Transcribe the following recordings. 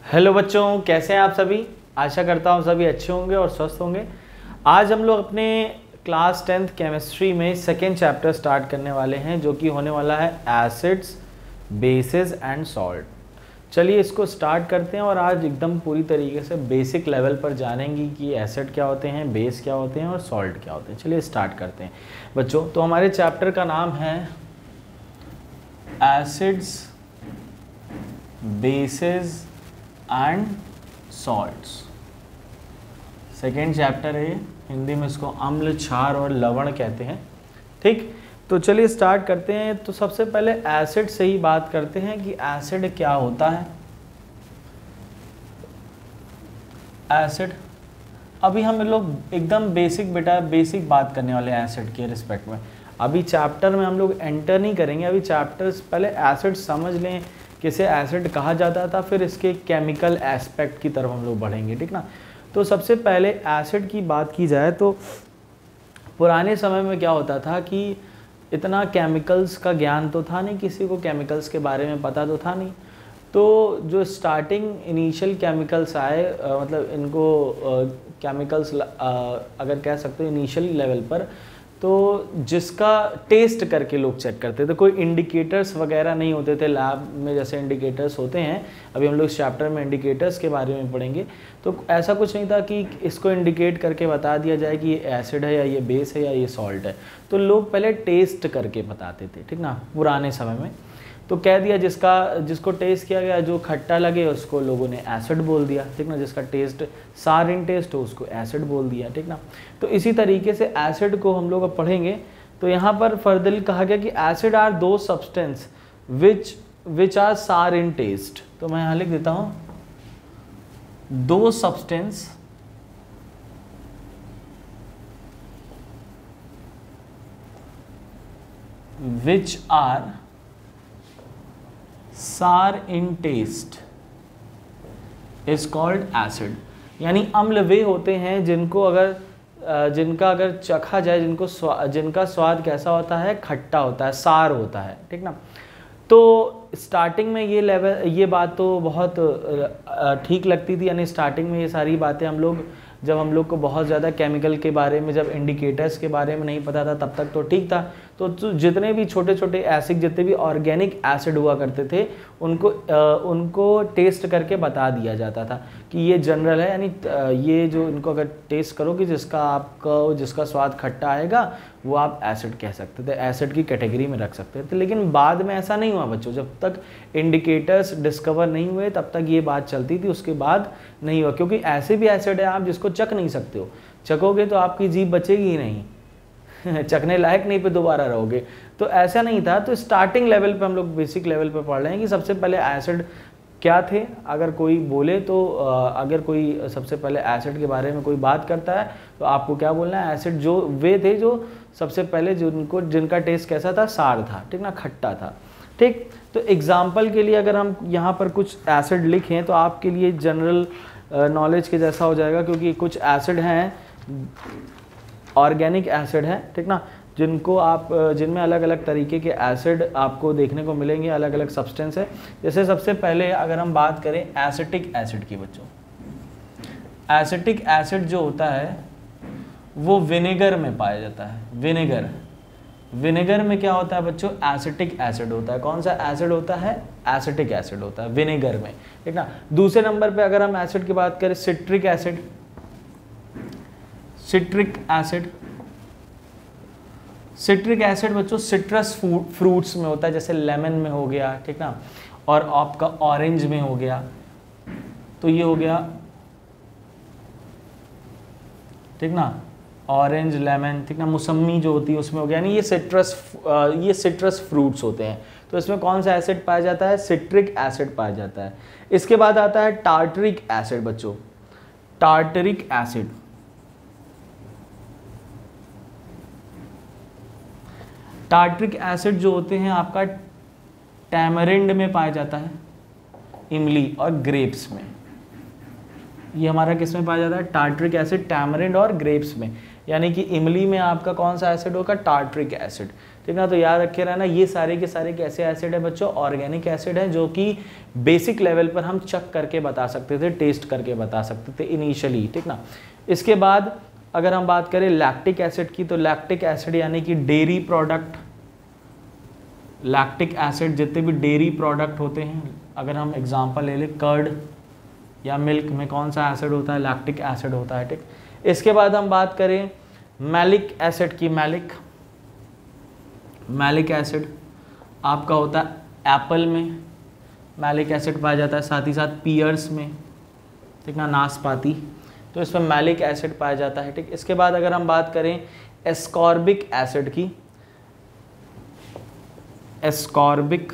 Hello बच्चों, कैसे हैं आप सभी। आशा करता हूँ सभी अच्छे होंगे और स्वस्थ होंगे। आज हम लोग अपने क्लास 10th केमिस्ट्री में सेकेंड चैप्टर स्टार्ट करने वाले हैं, जो कि होने वाला है एसिड्स, बेसिस एंड सॉल्ट। चलिए इसको स्टार्ट करते हैं और आज एकदम पूरी तरीके से बेसिक लेवल पर जानेंगे कि एसिड क्या होते हैं, बेस क्या होते हैं और सॉल्ट क्या होते हैं। चलिए स्टार्ट करते हैं बच्चों। तो हमारे चैप्टर का नाम है acids, basis and salts. Second chapter है, हिंदी में इसको अम्ल, क्षार और लवण कहते हैं। ठीक, तो चलिए स्टार्ट करते हैं। तो सबसे पहले एसिड से ही बात करते हैं कि एसिड क्या होता है। एसिड अभी हम लोग एकदम बेसिक बात करने वाले हैं एसिड के रिस्पेक्ट में। अभी चैप्टर में हम लोग एंटर नहीं करेंगे। अभी चैप्टर पहले एसिड समझ लें, किसे एसिड कहा जाता था, फिर इसके केमिकल एस्पेक्ट की तरफ हम लोग बढ़ेंगे। ठीक ना। तो सबसे पहले एसिड की बात की जाए तो पुराने समय में क्या होता था कि इतना केमिकल्स का ज्ञान तो था नहीं, किसी को केमिकल्स के बारे में पता तो था नहीं। तो जो स्टार्टिंग इनिशियल केमिकल्स आए, मतलब इनको केमिकल्स अगर कह सकते हो इनिशियल लेवल पर, तो जिसका टेस्ट करके लोग चेक करते थे। कोई इंडिकेटर्स वगैरह नहीं होते थे लैब में जैसे इंडिकेटर्स होते हैं। अभी हम लोग इस चैप्टर में इंडिकेटर्स के बारे में पढ़ेंगे। तो ऐसा कुछ नहीं था कि इसको इंडिकेट करके बता दिया जाए कि ये एसिड है या ये बेस है या ये सॉल्ट है। तो लोग पहले टेस्ट करके बताते थे, ठीक ना, पुराने समय में। तो कह दिया जिसको टेस्ट किया गया, जो खट्टा लगे उसको लोगों ने एसिड बोल दिया, ठीक ना। जिसका टेस्ट सारिन टेस्ट हो उसको एसिड बोल दिया, ठीक ना। तो इसी तरीके से एसिड को हम लोग अब पढ़ेंगे। तो यहाँ पर फर्दर कहा गया कि एसिड आर दो सब्सटेंस विच आर सार इन टेस्ट। तो मैं यहाँ लिख देता हूँ, दो सब्सटेंस विच आर सार इन टेस्ट इज कॉल्ड एसिड। यानी अम्ल वे होते हैं जिनका अगर चखा जाए, जिनका स्वाद कैसा होता है, खट्टा होता है, सार होता है, ठीक ना। तो स्टार्टिंग में ये बात तो बहुत ठीक लगती थी। यानी स्टार्टिंग में ये सारी बातें जब हम लोग को बहुत ज़्यादा केमिकल के बारे में, जब इंडिकेटर्स के बारे में नहीं पता था, तब तक तो ठीक था। तो जितने भी छोटे छोटे एसिड, जितने भी ऑर्गेनिक एसिड हुआ करते थे, उनको टेस्ट करके बता दिया जाता था कि ये जनरल है। यानी ये जो इनको अगर टेस्ट करो कि जिसका स्वाद खट्टा आएगा, वो आप एसिड कह सकते थे, एसिड की कैटेगरी में रख सकते थे। लेकिन बाद में ऐसा नहीं हुआ बच्चों। जब तक इंडिकेटर्स डिस्कवर नहीं हुए तब तक ये बात चलती थी, उसके बाद नहीं हुआ। क्योंकि ऐसे भी एसिड है आप जिसको चख नहीं सकते हो, चखोगे तो आपकी जीभ बचेगी ही नहीं चखने लायक नहीं पे दोबारा रहोगे। तो ऐसा नहीं था। तो स्टार्टिंग लेवल पे हम लोग बेसिक लेवल पे पढ़ रहे हैं कि सबसे पहले एसिड क्या थे। अगर कोई बोले तो अगर कोई सबसे पहले एसिड के बारे में कोई बात करता है तो आपको क्या बोलना है, एसिड जो वे थे जो सबसे पहले जिनका टेस्ट कैसा था, सार था, ठीक ना, खट्टा था। ठीक, तो एग्जाम्पल के लिए अगर हम यहाँ पर कुछ एसिड लिखें तो आपके लिए जनरल नॉलेज के जैसा हो जाएगा। क्योंकि कुछ एसिड हैं ऑर्गेनिक एसिड है, ठीक ना, जिनमें अलग अलग तरीके के एसिड आपको देखने को मिलेंगे, अलग अलग सब्सटेंस है। जैसे सबसे पहले अगर हम बात करें एसिटिक एसिड की बच्चों, एसिटिक एसिड जो होता है वो विनेगर में पाया जाता है। विनेगर में क्या होता है बच्चों, एसिटिक एसिड होता है। कौन सा एसिड होता है, एसिटिक एसिड होता है विनेगर में, ठीक ना। दूसरे नंबर पे अगर हम एसिड की बात करें, सिट्रिक एसिड बच्चों सिट्रस फ्रूट्स में होता है, जैसे लेमन में हो गया, ठीक ना, और आपका ऑरेंज में हो गया। तो ये हो गया, ठीक ना, ऑरेंज, लेमन, ठीक ना, मौसमी जो होती है उसमें हो गया। यानी ये सिट्रस फ्रूट्स होते हैं। तो इसमें कौन सा एसिड पाया जाता है, सिट्रिक एसिड पाया जाता है। इसके बाद आता है टार्टरिक एसिड बच्चों, टार्टरिक एसिड। टार्टरिक एसिड जो होते हैं आपका टैमरिंड में पाया जाता है, इमली और ग्रेप्स में। ये हमारा किस में पाया जाता है, टार्टरिक एसिड टैमरिंड और ग्रेप्स में। यानी कि इमली में आपका कौन सा एसिड होगा, टार्ट्रिक एसिड, ठीक ना। तो याद रखे रहना, ये सारे के सारे कैसे एसिड है बच्चों, ऑर्गेनिक एसिड है, जो कि बेसिक लेवल पर हम चक करके बता सकते थे, टेस्ट करके बता सकते थे इनिशियली, ठीक ना। इसके बाद अगर हम बात करें लैक्टिक एसिड की, तो लैक्टिक एसिड यानी कि डेयरी प्रोडक्ट, लैक्टिक एसिड जितने भी डेयरी प्रोडक्ट होते हैं, अगर हम एग्जांपल ले लें कर्ड या मिल्क में कौन सा एसिड होता है, लैक्टिक एसिड होता है, ठीक। इसके बाद हम बात करें मैलिक एसिड की, मैलिक एसिड आपका होता है एप्पल में, मैलिक एसिड पाया जाता है, साथ ही साथ पियर्स में, ठीक ना, नाशपाती, तो इसमें मैलिक एसिड पाया जाता है, ठीक। इसके बाद अगर हम बात करें एस्कॉर्बिक एसिड की, एस्कॉर्बिक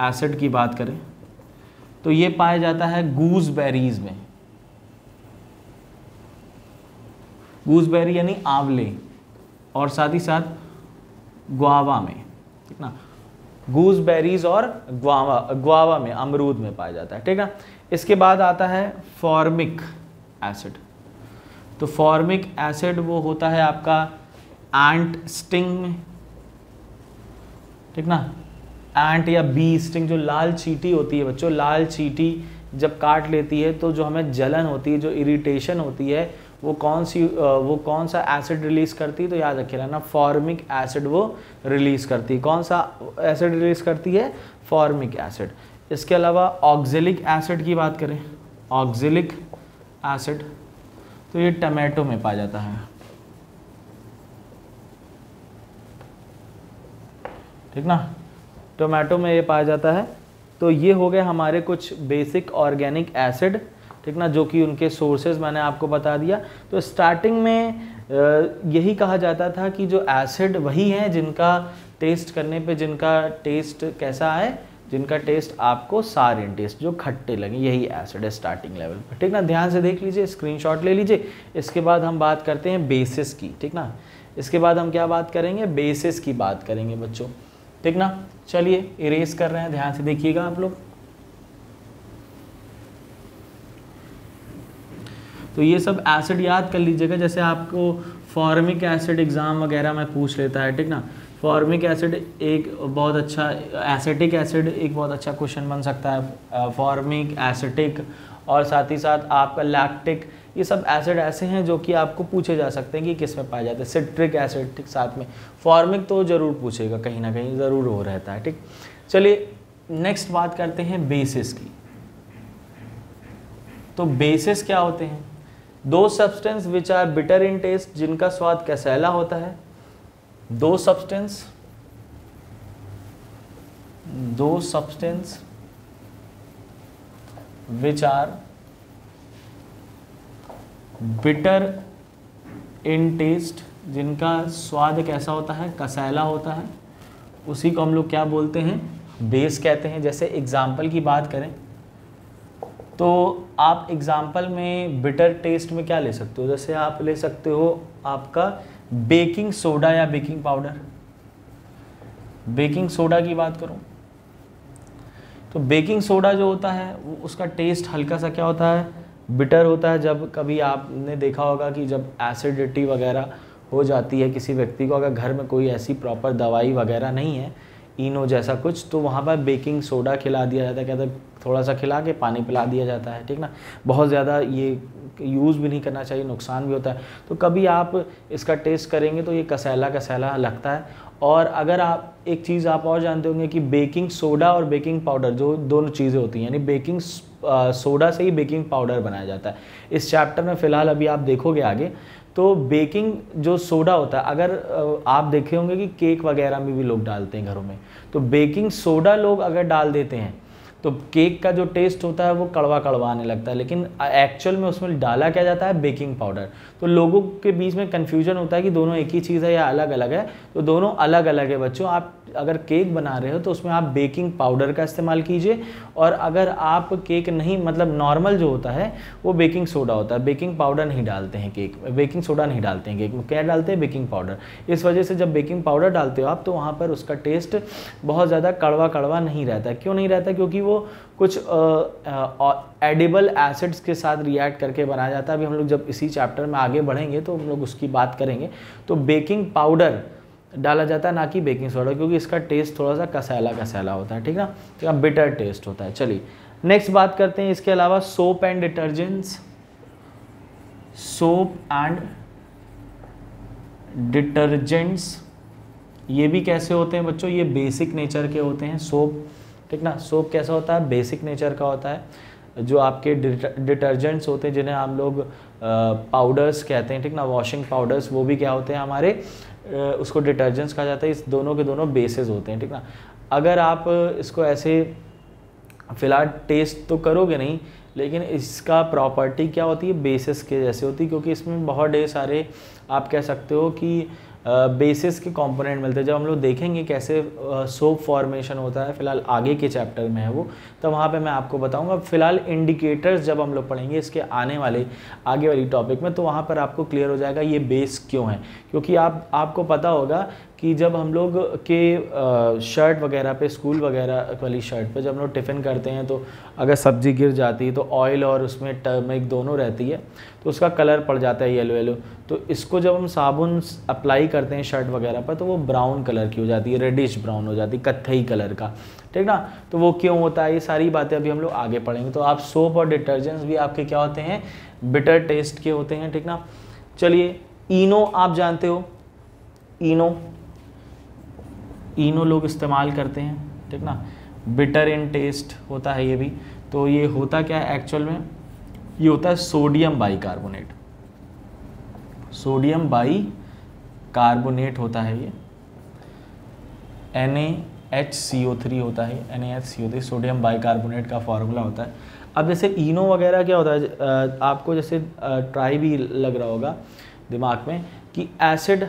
एसिड की बात करें तो ये पाया जाता है गूसबेरीज में, गूसबेरी यानी आंवले, और साथ ही साथ ग्वावा में, ठीक ना, गूसबेरीज और ग्वावा में, अमरूद में पाया जाता है, ठीक ना। इसके बाद आता है फॉर्मिक एसिड, तो फॉर्मिक एसिड वो होता है आपका एंट स्टिंग में, ठीक ना, एंट या बी स्टिंग, जो लाल चींटी होती है बच्चों, लाल चींटी जब काट लेती है तो जो हमें जलन होती है, जो इरिटेशन होती है, वो कौन सा एसिड रिलीज करती है, तो याद रखिए ना, फॉर्मिक एसिड वो रिलीज करती है। कौन सा एसिड रिलीज करती है, फॉर्मिक एसिड। इसके अलावा ऑक्जेलिक एसिड की बात करें, ऑक्जेलिक एसिड तो ये टमाटो में पाया जाता है, ठीक ना, टोमेटो में ये पाया जाता है। तो ये हो गए हमारे कुछ बेसिक ऑर्गेनिक एसिड, ठीक ना, जो कि उनके सोर्सेज मैंने आपको बता दिया। तो स्टार्टिंग में यही कहा जाता था कि जो एसिड वही हैं जिनका टेस्ट करने पे जिनका टेस्ट कैसा है, जिनका टेस्ट आपको सार इन टेस्ट, जो खट्टे लगे, यही एसिड है स्टार्टिंग लेवल पर, ठीक ना। ध्यान से देख लीजिए, स्क्रीनशॉट ले लीजिए। इसके बाद हम बात करते हैं बेसिस की, ठीक ना। इसके बाद हम क्या बात करेंगे, बेसिस की बात करेंगे बच्चों, ठीक ना। चलिए इरेज कर रहे हैं, ध्यान से देखिएगा आप लोग। तो ये सब एसिड याद कर लीजिएगा, जैसे आपको फॉर्मिक एसिड एग्जाम वगैरह में पूछ लेता है, ठीक ना। फॉर्मिक एसिड एक बहुत अच्छा, एसिटिक एसिड एक बहुत अच्छा क्वेश्चन बन सकता है, फॉर्मिक, एसिटिक, और साथ ही साथ आपका लैक्टिक, ये सब एसिड ऐसे हैं जो कि आपको पूछे जा सकते हैं कि किस में पाए जाते हैं। सिट्रिक एसिड, ठीक, साथ में फॉर्मिक तो ज़रूर पूछेगा, कहीं ना कहीं ज़रूर हो रहता है, ठीक। चलिए नेक्स्ट बात करते हैं बेसिस की। तो बेसिस क्या होते हैं, दो substance which are bitter in taste, जिनका स्वाद कसैला होता है, दो substance which are bitter in taste, जिनका स्वाद कैसा होता है, कसैला होता है, उसी को हम लोग क्या बोलते हैं, बेस कहते हैं। जैसे एग्जाम्पल की बात करें तो आप एग्जाम्पल में बिटर टेस्ट में क्या ले सकते हो, जैसे आप ले सकते हो आपका बेकिंग सोडा या बेकिंग पाउडर। बेकिंग सोडा की बात करूं तो बेकिंग सोडा जो होता है वो उसका टेस्ट हल्का सा क्या होता है, बिटर होता है। जब कभी आपने देखा होगा कि जब एसिडिटी वगैरह हो जाती है किसी व्यक्ति को, अगर घर में कोई ऐसी प्रॉपर दवाई वगैरह नहीं है, इनो जैसा कुछ, तो वहाँ पर बेकिंग सोडा खिला दिया जाता है, कहते हैं थोड़ा सा खिला के पानी पिला दिया जाता है, ठीक ना। बहुत ज़्यादा ये यूज़ भी नहीं करना चाहिए, नुकसान भी होता है। तो कभी आप इसका टेस्ट करेंगे तो ये कसैला लगता है। और अगर आप एक चीज़ आप और जानते होंगे कि बेकिंग सोडा और बेकिंग पाउडर जो दोनों चीज़ें होती हैं, यानी बेकिंग सोडा से ही बेकिंग पाउडर बनाया जाता है। इस चैप्टर में फ़िलहाल अभी आप देखोगे आगे, तो बेकिंग जो सोडा होता है, अगर आप देखे होंगे कि केक वगैरह में भी लोग डालते हैं घरों में, तो बेकिंग सोडा लोग अगर डाल देते हैं तो केक का जो टेस्ट होता है वो कड़वा कड़वा आने लगता है, लेकिन एक्चुअल में उसमें डाला क्या जाता है, बेकिंग पाउडर। तो लोगों के बीच में कन्फ्यूजन होता है कि दोनों एक ही चीज़ है या अलग अलग है, तो दोनों अलग अलग है बच्चों। आप अगर केक बना रहे हो तो उसमें आप बेकिंग पाउडर का इस्तेमाल कीजिए, और अगर आप केक नहीं, मतलब नॉर्मल जो होता है वो बेकिंग सोडा होता है, बेकिंग पाउडर नहीं डालते हैं केक में, बेकिंग सोडा नहीं डालते हैं केक में, क्या डालते हैं, बेकिंग पाउडर। इस वजह से जब बेकिंग पाउडर डालते हो आप तो वहाँ पर उसका टेस्ट बहुत ज़्यादा कड़वा कड़वा नहीं रहता है। क्यों नहीं रहता, क्योंकि वो वो कुछ एडिबल एसिड्स के साथ रिएक्ट करके बनाया जाता है। अभी हम लोग जब इसी चैप्टर में आगे बढ़ेंगे तो हम लोग उसकी बात करेंगे। तो बेकिंग पाउडर डाला जाता है, ना कि बेकिंग सोडा, क्योंकि इसका टेस्ट थोड़ा सा कसैला कसैला होता है, ठीक ना, तो बिटर टेस्ट होता है। चलिए नेक्स्ट बात करते हैं। इसके अलावा soap and detergents, soap and detergents ये भी कैसे होते हैं बच्चों, ये बेसिक नेचर के होते हैं। सोप, ठीक ना, सोप कैसा होता है, बेसिक नेचर का होता है। जो आपके डिटर्जेंट्स होते हैं जिन्हें हम लोग पाउडर्स कहते हैं, ठीक ना, वॉशिंग पाउडर्स, वो भी क्या होते हैं हमारे, उसको डिटर्जेंट्स कहा जाता है। इस दोनों के दोनों बेसिस होते हैं, ठीक ना। अगर आप इसको ऐसे फिलहाल टेस्ट तो करोगे नहीं, लेकिन इसका प्रॉपर्टी क्या होती है, बेसिस के जैसे होती है, क्योंकि इसमें बहुत ढेर सारे आप कह सकते हो कि बेसिस के कंपोनेंट मिलते हैं। जब हम लोग देखेंगे कैसे सोप फॉर्मेशन होता है, फिलहाल आगे के चैप्टर में है वो, तो वहाँ पे मैं आपको बताऊंगा। फिलहाल इंडिकेटर्स जब हम लोग पढ़ेंगे इसके आने वाले आगे वाली टॉपिक में, तो वहाँ पर आपको क्लियर हो जाएगा ये बेस क्यों है। क्योंकि आपको पता होगा कि जब हम लोग के शर्ट वगैरह पे, स्कूल वगैरह वाली शर्ट पे जब हम लोग टिफ़िन करते हैं, तो अगर सब्ज़ी गिर जाती है तो ऑयल और उसमें टर्मरिक दोनों रहती है, तो उसका कलर पड़ जाता है येलो येलो। तो इसको जब हम साबुन अप्लाई करते हैं शर्ट वगैरह पर, तो वो ब्राउन कलर की हो जाती है, रेडिश ब्राउन हो जाती है, कत्थई कलर का, ठीक ना। तो वो क्यों होता है, ये सारी बातें अभी हम लोग आगे पढ़ेंगे। तो आप सोप और डिटर्जेंट्स भी आपके क्या होते हैं, बिटर टेस्ट के होते हैं, ठीक ना। चलिए इनो आप जानते हो, इनो लोग इस्तेमाल करते हैं, ठीक ना, बिटर इन टेस्ट होता है ये भी। तो ये होता क्या है एक्चुअल में, ये होता है सोडियम बाइकार्बोनेट, सोडियम बाइकार्बोनेट होता है ये, NaHCO3 होता है, NaHCO3 सोडियम बाइकार्बोनेट का फॉर्मूला होता है। अब जैसे इनो वगैरह क्या होता है, आपको जैसे ट्राई भी लग रहा होगा दिमाग में कि एसिड,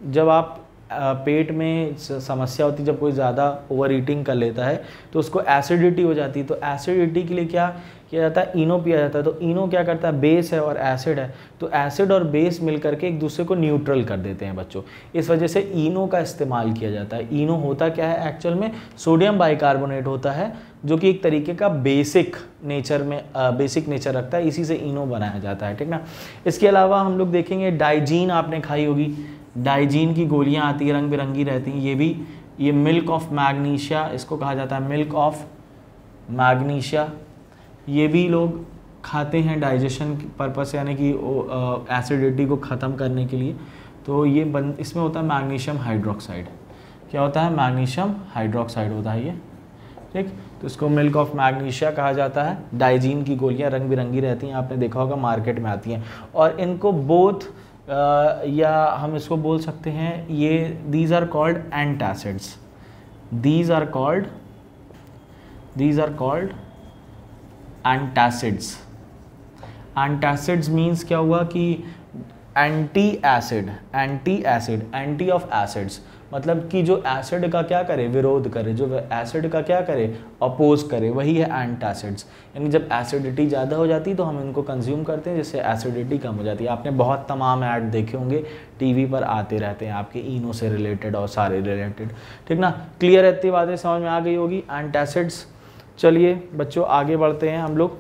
जब आप पेट में समस्या होती है, जब कोई ज़्यादा ओवर ईटिंग कर लेता है तो उसको एसिडिटी हो जाती है। तो एसिडिटी के लिए क्या किया जाता है, इनो पिया जाता है। तो इनो क्या करता है, बेस है और एसिड है, तो एसिड और बेस मिल करके एक दूसरे को न्यूट्रल कर देते हैं बच्चों। इस वजह से इनो का इस्तेमाल किया जाता है। इनो होता क्या है एक्चुअल में, सोडियम बाइकार्बोनेट होता है, जो कि एक तरीके का बेसिक नेचर रखता है, इसी से इनो बनाया जाता है, ठीक ना। इसके अलावा हम लोग देखेंगे डाइजीन, आपने खाई होगी, डाइजीन की गोलियां आती है, रंग बिरंगी रहती हैं। ये भी, ये मिल्क ऑफ मैग्नीशिया इसको कहा जाता है, मिल्क ऑफ मैग्नीशिया। ये भी लोग खाते हैं डाइजेशन पर्पस, यानी कि एसिडिटी को ख़त्म करने के लिए। तो ये इसमें होता है मैग्नीशियम हाइड्रोक्साइड, क्या होता है, मैग्नीशियम हाइड्रोक्साइड होता है ये, ठीक। तो इसको मिल्क ऑफ मैग्नीशिया कहा जाता है। डाइजीन की गोलियां रंग बिरंगी रहती हैं, आपने देखा होगा मार्केट में आती हैं। और इनको बोथ या हम इसको बोल सकते हैं, ये these are called antacids, these are called antacids. Antacids means क्या हुआ कि anti acid, anti of acids, मतलब कि जो एसिड का क्या करे, विरोध करे, जो एसिड का क्या करे, अपोज करे, वही है एंटासिड्स। यानी जब एसिडिटी ज़्यादा हो जाती है तो हम इनको कंज्यूम करते हैं, जिससे एसिडिटी कम हो जाती है। आपने बहुत तमाम ऐड देखे होंगे, टीवी पर आते रहते हैं आपके इनो से रिलेटेड और सारे रिलेटेड, ठीक ना। क्लियर है, इतनी बातें समझ में आ गई होगी, एंटासिड्स। चलिए बच्चों आगे बढ़ते हैं, हम लोग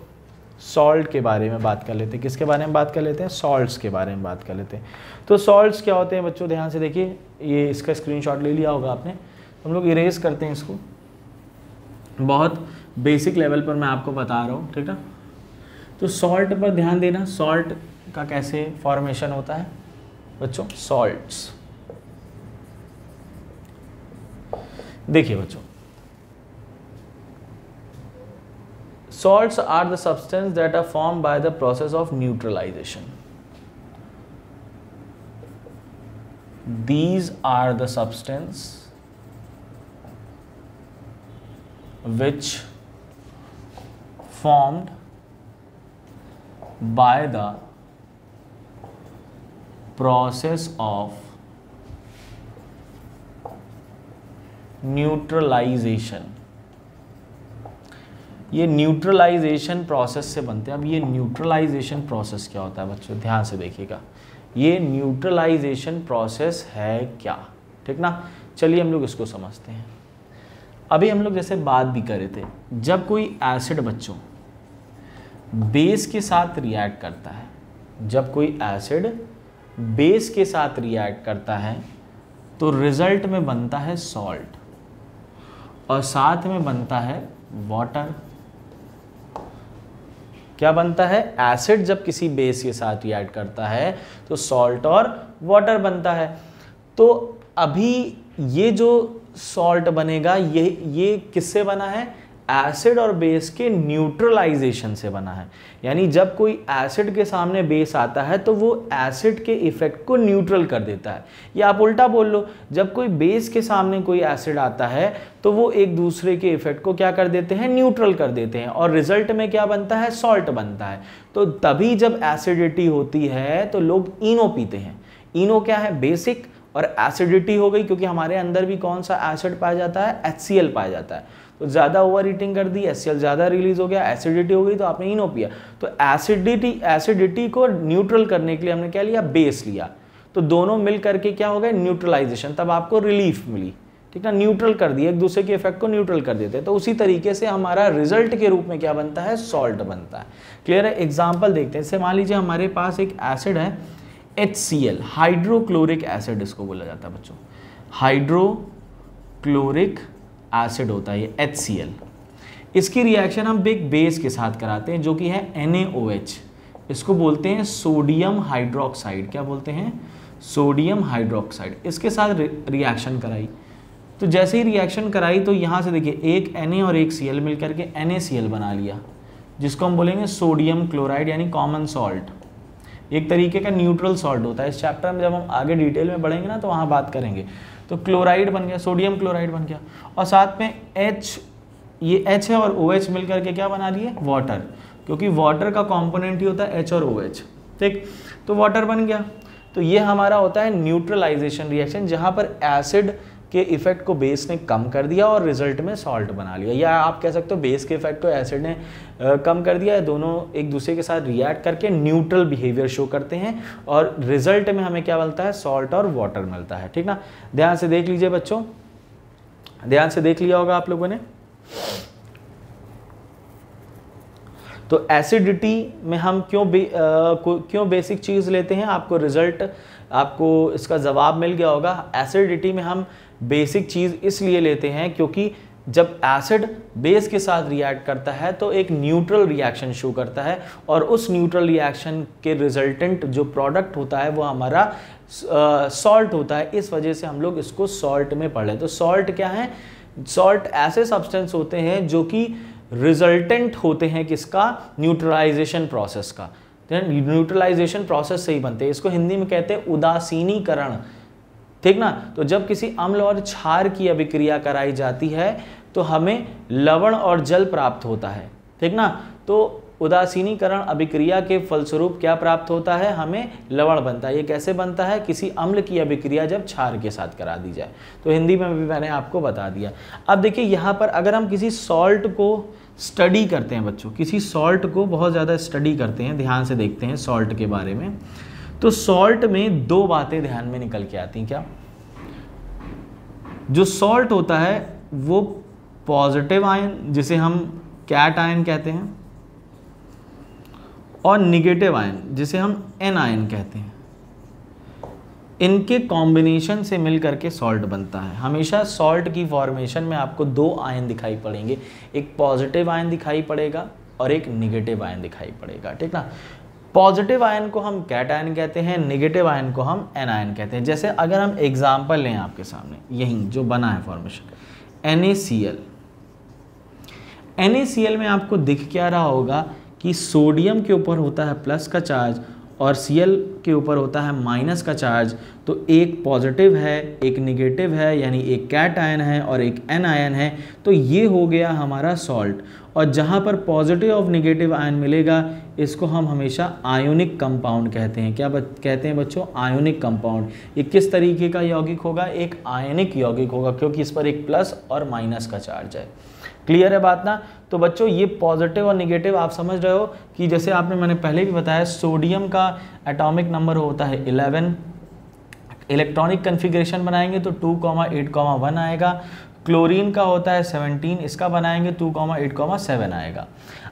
सॉल्ट के बारे में बात कर लेते हैं। किसके बारे में बात कर लेते हैं, सॉल्ट्स के बारे में बात कर लेते हैं। तो सॉल्ट्स क्या होते हैं बच्चों, ध्यान से देखिए, ये इसका स्क्रीनशॉट ले लिया होगा आपने। हम लोग इरेज करते हैं इसको, बहुत बेसिक लेवल पर मैं आपको बता रहा हूँ, ठीक है। तो सॉल्ट पर ध्यान देना, सॉल्ट का कैसे फॉर्मेशन होता है बच्चों, सॉल्ट्स। देखिए बच्चों, salts are the substances that are formed by the process of neutralization. These are the substances which formed by the process of neutralization. ये न्यूट्रलाइजेशन प्रोसेस से बनते हैं। अब ये न्यूट्रलाइजेशन प्रोसेस क्या होता है बच्चों, ध्यान से देखिएगा, ये न्यूट्रलाइजेशन प्रोसेस है क्या, ठीक ना। चलिए हम लोग इसको समझते हैं। अभी हम लोग जैसे बात भी कर रहे थे, जब कोई एसिड बच्चों बेस के साथ रिएक्ट करता है, जब कोई एसिड बेस के साथ रिएक्ट करता है तो रिजल्ट में बनता है सॉल्ट और साथ में बनता है वाटर। क्या बनता है? एसिड जब किसी बेस के साथ रिएक्ट करता है तो सॉल्ट और वाटर बनता है। तो अभी ये जो सॉल्ट बनेगा ये किससे बना है? एसिड और बेस के न्यूट्रलाइजेशन से बना है। यानी जब कोई एसिड के सामने बेस आता है तो वो एसिड के इफेक्ट को न्यूट्रल कर देता है। या आप उल्टा बोल लो, जब कोई बेस के सामने कोई एसिड आता है तो वो एक दूसरे के इफेक्ट को क्या कर देते हैं? न्यूट्रल कर देते हैं और रिजल्ट में क्या बनता है? सॉल्ट बनता है। तो तभी जब एसिडिटी होती है तो लोग इनो पीते हैं। इनो क्या है? बेसिक, और एसिडिटी हो गई क्योंकि हमारे अंदर भी कौन सा एसिड पाया जाता है? HCl पाया जाता है। तो ज़्यादा ओवर ईटिंग कर दी, HCl ज़्यादा रिलीज हो गया, एसिडिटी हो गई तो आपने इनो पिया। तो एसिडिटी को न्यूट्रल करने के लिए हमने क्या लिया? बेस लिया। तो दोनों मिल करके क्या हो गया? न्यूट्रलाइजेशन, तब आपको रिलीफ मिली। ठीक है, न्यूट्रल कर दिया, एक दूसरे के इफेक्ट को न्यूट्रल कर देते हैं। तो उसी तरीके से हमारा रिजल्ट के रूप में क्या बनता है? सॉल्ट बनता है। क्लियर है? एग्जाम्पल देखते हैं। जैसे मान लीजिए हमारे पास एक एसिड है HCl, हाइड्रोक्लोरिक एसिड इसको बोला जाता है बच्चों। हाइड्रोक्लोरिक एसिड होता है ये HCl। इसकी रिएक्शन हम एक बेस के साथ कराते हैं जो कि है NaOH। इसको बोलते हैं सोडियम हाइड्रोक्साइड। क्या बोलते हैं? Sodium hydroxide. इसके साथ रिएक्शन कराई, तो जैसे ही रिएक्शन कराई तो यहाँ से देखिए एक Na और एक Cl मिलकर के NaCl बना लिया, जिसको हम बोलेंगे सोडियम क्लोराइड यानी कॉमन सॉल्ट। एक तरीके का न्यूट्रल सॉल्ट होता है। इस चैप्टर में जब हम आगे डिटेल में पढ़ेंगे ना तो वहाँ बात करेंगे। तो क्लोराइड बन गया, सोडियम क्लोराइड बन गया, और साथ में ये H है और OH मिलकर के क्या बना लिए? वाटर, क्योंकि वाटर का कंपोनेंट ही होता है H और OH। ठीक, तो वाटर बन गया। तो ये हमारा होता है न्यूट्रलाइजेशन रिएक्शन, जहाँ पर एसिड के इफेक्ट को बेस ने कम कर दिया और रिजल्ट में सॉल्ट बना लिया। या आप कह सकते हो बेस के इफेक्ट को एसिड ने कम कर दिया है। दोनों एक दूसरे के साथ रिएक्ट करके न्यूट्रल बिहेवियर शो करते हैं और रिजल्ट में हमें क्या मिलता है? सॉल्ट और वाटर मिलता है। ठीक ना, ध्यान से देख लीजिए बच्चों, ध्यान से देख लिया होगा आप लोगों ने। तो एसिडिटी में हम क्यों बेसिक चीज़ लेते हैं? आपको रिजल्ट, आपको इसका जवाब मिल गया होगा। एसिडिटी में हम बेसिक चीज़ इसलिए लेते हैं क्योंकि जब एसिड बेस के साथ रिएक्ट करता है तो एक न्यूट्रल रिएक्शन शो करता है और उस न्यूट्रल रिएक्शन के रिजल्टेंट जो प्रोडक्ट होता है वो हमारा सॉल्ट होता है। इस वजह से हम लोग इसको सॉल्ट में पढ़ लें। तो सॉल्ट क्या है? सॉल्ट ऐसे सब्सटेंस होते हैं जो कि रिजल्टेंट होते हैं किसका? न्यूट्रलाइजेशन प्रोसेस का। न्यूट्रलाइजेशन प्रोसेस से ही बनते हैं। इसको हिंदी में कहते हैं उदासीनीकरण। ठीक ना, तो जब किसी अम्ल और क्षार की अभिक्रिया कराई जाती है तो हमें लवण और जल प्राप्त होता है। ठीक ना, तो उदासीनीकरण अभिक्रिया के फलस्वरूप क्या प्राप्त होता है? हमें लवण बनता है। ये कैसे बनता है? किसी अम्ल की अभिक्रिया जब क्षार के साथ करा दी जाए। तो हिंदी में भी मैंने आपको बता दिया। अब देखिए यहाँ पर अगर हम किसी सॉल्ट को स्टडी करते हैं बच्चों, किसी सॉल्ट को बहुत ज़्यादा स्टडी करते हैं, ध्यान से देखते हैं सॉल्ट के बारे में, तो सॉल्ट में दो बातें ध्यान में निकल के आती हैं। क्या? जो सॉल्ट होता है वो पॉजिटिव आयन जिसे हम कैट आयन कहते हैं और निगेटिव आयन जिसे हम एन आयन कहते हैं, इनके कॉम्बिनेशन से मिल करके सॉल्ट बनता है। हमेशा सॉल्ट की फॉर्मेशन में आपको दो आयन दिखाई पड़ेंगे, एक पॉजिटिव आयन दिखाई पड़ेगा और एक निगेटिव आयन दिखाई पड़ेगा। ठीक ना, पॉजिटिव आयन को हम कैट आयन कहते हैं, निगेटिव आयन को हम एन आयन कहते हैं। जैसे अगर हम एग्जाम्पल लें आपके सामने, यही जो बना है फॉर्मेशन NaCl। NaCl में आपको दिख क्या रहा होगा कि सोडियम के ऊपर होता है प्लस का चार्ज और Cl के ऊपर होता है माइनस का चार्ज। तो एक पॉजिटिव है, एक निगेटिव है, यानी एक कैट आयन है और एक एन आयन है। तो ये हो गया हमारा सॉल्ट। और जहाँ पर पॉजिटिव और निगेटिव आयन मिलेगा इसको हम हमेशा आयोनिक कंपाउंड कहते हैं। क्या कहते हैं बच्चों? Ionic compound. ये किस तरीके का यौगिक होगा? एक आयनिक यौगिक होगा, क्योंकि इस पर एक प्लस और माइनस का चार्ज है। क्लियर है बात ना? तो बच्चों ये पॉजिटिव और निगेटिव आप समझ रहे हो कि जैसे मैंने पहले भी बताया, सोडियम का एटॉमिक नंबर होता है 11। इलेक्ट्रॉनिक कन्फिग्रेशन बनाएंगे तो 2,8,1 आएगा। क्लोरीन का होता है 17, इसका बनाएंगे 2,8,7 आएगा।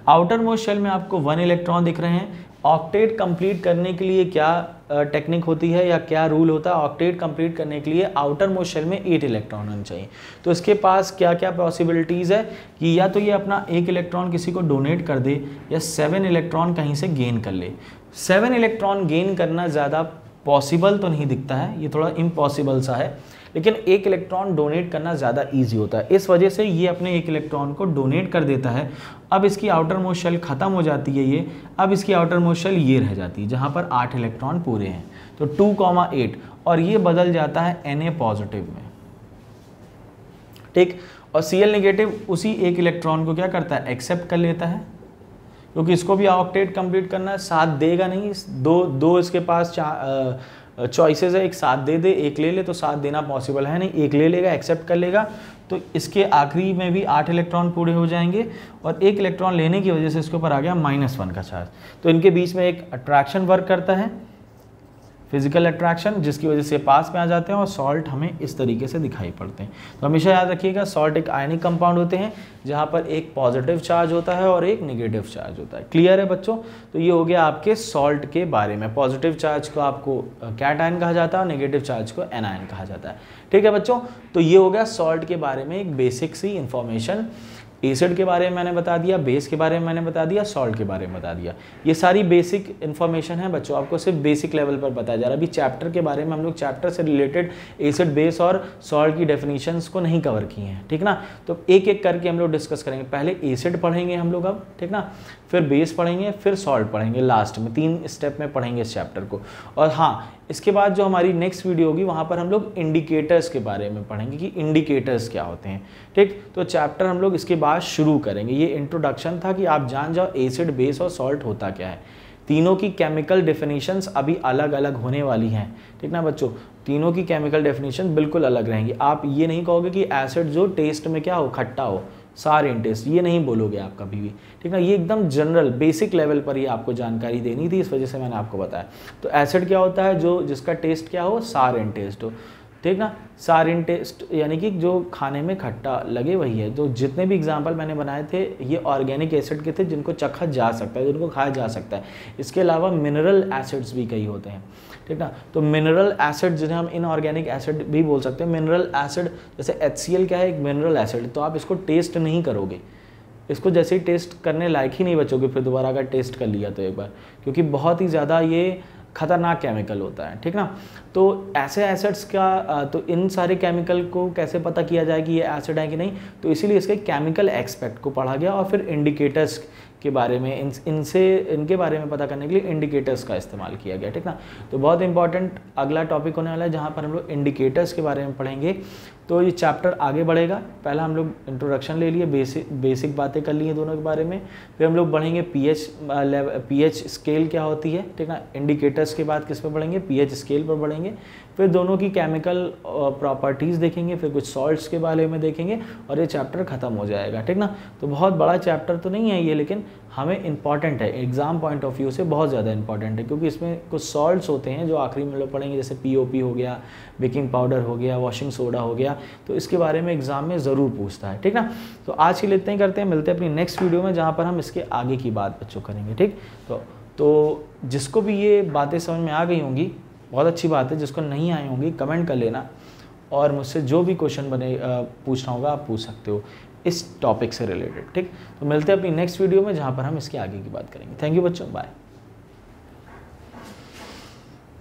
आउटर मोस्ट शेल में आपको 1 इलेक्ट्रॉन दिख रहे हैं। ऑक्टेट कंप्लीट करने के लिए क्या टेक्निक होती है या क्या रूल होता है? ऑक्टेट कंप्लीट करने के लिए आउटर मोस्ट शेल में 8 इलेक्ट्रॉन होने चाहिए। तो इसके पास क्या क्या पॉसिबिलिटीज़ है कि या तो ये अपना 1 इलेक्ट्रॉन किसी को डोनेट कर दे या 7 इलेक्ट्रॉन कहीं से गेन कर ले। 7 इलेक्ट्रॉन गेन करना ज़्यादा पॉसिबल तो नहीं दिखता है, ये थोड़ा इम्पॉसिबल सा है, लेकिन 1 इलेक्ट्रॉन डोनेट करना ज़्यादा ईजी होता है। इस वजह से ये अपने 1 इलेक्ट्रॉन को डोनेट कर देता है। अब इसकी आउटर मोस्ट शेल ख़त्म हो जाती है ये, अब इसकी आउटर मोस्ट शेल ये रह जाती है जहाँ पर 8 इलेक्ट्रॉन पूरे हैं, तो 2,8, और ये बदल जाता है Na पॉजिटिव में, ठीक। और Cl नेगेटिव उसी 1 इलेक्ट्रॉन को क्या करता है? एक्सेप्ट कर लेता है, क्योंकि इसको भी ऑक्टेट कंप्लीट करना है। 7 देगा नहीं, दो इसके पास चॉइसेस है, एक 7 दे दे, एक ले ले, तो 7 देना पॉसिबल है नहीं, एक ले लेगा, एक्सेप्ट कर लेगा, तो इसके आखिरी में भी 8 इलेक्ट्रॉन पूरे हो जाएंगे, और 1 इलेक्ट्रॉन लेने की वजह से इसके ऊपर आ गया -1 का चार्ज। तो इनके बीच में एक अट्रैक्शन वर्क करता है, फिजिकल अट्रैक्शन, जिसकी वजह से पास में आ जाते हैं और सॉल्ट हमें इस तरीके से दिखाई पड़ते हैं। तो हमेशा याद रखिएगा, सॉल्ट एक आयनिक कंपाउंड होते हैं जहाँ पर एक पॉजिटिव चार्ज होता है और एक नेगेटिव चार्ज होता है। क्लियर है बच्चों? तो ये हो गया आपके सॉल्ट के बारे में। पॉजिटिव चार्ज को आपको कैटायन कहा जाता है और नेगेटिव चार्ज को एनायन कहा जाता है। ठीक है बच्चों, तो ये हो गया सॉल्ट के बारे में एक बेसिक सी इंफॉर्मेशन। एसिड के बारे में मैंने बता दिया, बेस के बारे में मैंने बता दिया, सॉल्ट के बारे में बता दिया। ये सारी बेसिक इन्फॉर्मेशन है बच्चों, आपको सिर्फ बेसिक लेवल पर बताया जा रहा है। अभी चैप्टर के बारे में हम लोग चैप्टर से रिलेटेड एसिड, बेस और सॉल्ट की डेफिनेशंस को नहीं कवर किए हैं, ठीक ना। तो एक एक करके हम लोग डिस्कस करेंगे। पहले एसिड पढ़ेंगे हम लोग अब, ठीक ना, फिर बेस पढ़ेंगे, फिर सॉल्ट पढ़ेंगे, लास्ट में 3 स्टेप में पढ़ेंगे इस चैप्टर को। और हाँ, इसके बाद जो हमारी नेक्स्ट वीडियो होगी वहाँ पर हम लोग इंडिकेटर्स के बारे में पढ़ेंगे कि इंडिकेटर्स क्या होते हैं, ठीक। तो चैप्टर हम लोग इसके बाद शुरू करेंगे। ये इंट्रोडक्शन था कि आप जान जाओ एसिड, बेस और सॉल्ट होता क्या है। तीनों की केमिकल डेफिनेशंस अभी अलग अलग होने वाली हैं, ठीक ना बच्चों। तीनों की केमिकल डेफिनेशन बिल्कुल अलग रहेंगी। आप ये नहीं कहोगे कि एसिड जो टेस्ट में क्या हो, खट्टा हो, सार इन टेस्ट, ये नहीं बोलोगे आप कभी भी, ठीक ना। ये एकदम जनरल बेसिक लेवल पर ही आपको जानकारी देनी थी, इस वजह से मैंने आपको बताया। तो एसिड क्या होता है? जो जिसका टेस्ट क्या हो, सार इन टेस्ट हो, ठीक ना। सार इन टेस्ट यानी कि जो खाने में खट्टा लगे वही है। तो जितने भी एग्जाम्पल मैंने बनाए थे ये ऑर्गेनिक एसिड के थे, जिनको चखा जा सकता है, जिनको खाया जा सकता है। इसके अलावा मिनरल एसिड्स भी कई होते हैं, ठीक ना। तो मिनरल एसिड जिन्हें हम इनऑर्गेनिक एसिड भी बोल सकते हैं। मिनरल एसिड जैसे HCl क्या है, एक मिनरल एसिड, तो आप इसको टेस्ट नहीं करोगे, इसको जैसे ही टेस्ट करने लायक ही नहीं बचोगे फिर दोबारा अगर टेस्ट कर लिया तो एक बार, क्योंकि बहुत ही ज़्यादा ये खतरनाक केमिकल होता है, ठीक ना। तो ऐसे एसिड्स का तो इन सारे केमिकल को कैसे पता किया जाए कि ये एसिड है कि नहीं, तो इसीलिए इसके केमिकल एस्पेक्ट को पढ़ा गया। और फिर इंडिकेटर्स के बारे में इनके बारे में पता करने के लिए इंडिकेटर्स का इस्तेमाल किया गया, ठीक ना। तो बहुत इंपॉर्टेंट अगला टॉपिक होने वाला है जहाँ पर हम लोग इंडिकेटर्स के बारे में पढ़ेंगे। तो ये चैप्टर आगे बढ़ेगा। पहला हम लोग इंट्रोडक्शन ले लिए, बेसिक बातें कर लिए दोनों के बारे में। फिर हम लोग बढ़ेंगे पीएच स्केल क्या होती है, ठीक ना। इंडिकेटर्स के बाद किस पे पढ़ेंगे? पीएच स्केल पर बढ़ेंगे। फिर दोनों की केमिकल प्रॉपर्टीज़ देखेंगे, फिर कुछ सॉल्ट्स के बारे में देखेंगे और ये चैप्टर ख़त्म हो जाएगा, ठीक ना। तो बहुत बड़ा चैप्टर तो नहीं है ये, लेकिन हमें इंपॉर्टेंट है, एग्जाम पॉइंट ऑफ व्यू से बहुत ज़्यादा इंपॉर्टेंट है, क्योंकि इसमें कुछ सॉल्ट्स होते हैं जो आखिरी में लोग पढ़ेंगे, जैसे POP हो गया, बेकिंग पाउडर हो गया, वॉशिंग सोडा हो गया, तो इसके बारे में एग्जाम में ज़रूर पूछता है, ठीक ना। तो आज के लिए इतना ही करते हैं, मिलते हैं अपनी नेक्स्ट वीडियो में जहाँ पर हम इसके आगे की बात बच्चों करेंगे, ठीक। तो जिसको भी ये बातें समझ में आ गई होंगी बहुत अच्छी बात है, जिसको नहीं आई होंगी कमेंट कर लेना, और मुझसे जो भी क्वेश्चन पूछना होगा आप पूछ सकते हो इस टॉपिक से रिलेटेड, ठीक। तो मिलते हैं अपनी नेक्स्ट वीडियो में जहाँ पर हम इसके आगे की बात करेंगे। थैंक यू बच्चों, बाय।